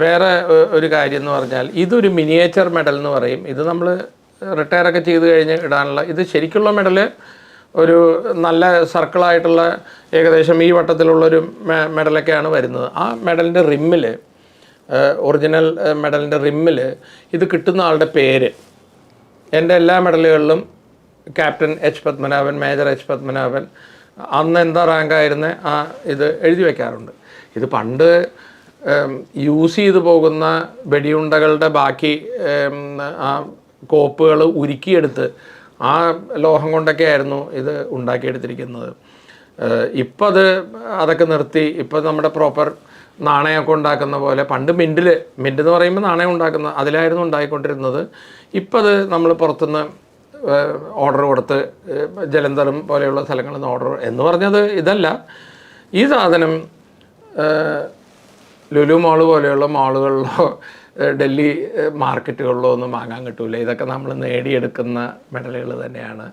വേറെ ഒരു കാര്യം എന്ന് പറഞ്ഞാൽ ഇതൊരു മിനിയേച്ചർ മെഡൽ എന്ന് പറയും. ഇത് നമ്മൾ റിട്ടയറൊക്കെ ചെയ്ത് കഴിഞ്ഞ് ഇടാനുള്ള, ഇത് ശരിക്കുള്ള മെഡൽ ഒരു നല്ല സർക്കിളായിട്ടുള്ള ഏകദേശം ഈ വട്ടത്തിലുള്ളൊരു മെഡലൊക്കെയാണ് വരുന്നത്. ആ മെഡലിൻ്റെ റിമ്മിൽ, ഒറിജിനൽ മെഡലിൻ്റെ റിമ്മിൽ ഇത് കിട്ടുന്ന ആളുടെ പേര്, എൻ്റെ എല്ലാ മെഡലുകളിലും captain H Padmanabhan, major H Padmanabhan, അന്ന് എന്താ റാങ്കായിരുന്ന ആ ഇത് എഴുതി വയ്ക്കാറുണ്ട്. ഇത് പണ്ട് യൂസ് ചെയ്തു പോകുന്ന വെടിയുണ്ടകളുടെ ബാക്കി ആ കോപ്പുകൾ ഉരുക്കിയെടുത്ത് ആ ലോഹം കൊണ്ടൊക്കെ ആയിരുന്നു ഇത് ഉണ്ടാക്കിയെടുത്തിരിക്കുന്നത്. ഇപ്പം അതൊക്കെ നിർത്തി. ഇപ്പം നമ്മുടെ പ്രോപ്പർ നാണയമൊക്കെ ഉണ്ടാക്കുന്ന പോലെ, പണ്ട് മിൻറ്റ് എന്ന് പറയുമ്പോൾ നാണയം ഉണ്ടാക്കുന്ന അതിലായിരുന്നു ഉണ്ടായിക്കൊണ്ടിരുന്നത്. ഇപ്പം അത് നമ്മൾ പുറത്തുനിന്ന് ഓർഡർ കൊടുത്ത്, ജലന്ധറും പോലെയുള്ള സ്ഥലങ്ങളിൽ നിന്ന് ഓർഡർ എന്ന് പറഞ്ഞത് ഇതല്ല. ഈ സാധനം ലുലു മാള് പോലെയുള്ള മാളുകളിലോ ഡൽഹി മാർക്കറ്റുകളിലോ ഒന്നും വാങ്ങാൻ കിട്ടില്ല. ഇതൊക്കെ നമ്മൾ നേടിയെടുക്കുന്ന മെഡലുകൾ തന്നെയാണ്.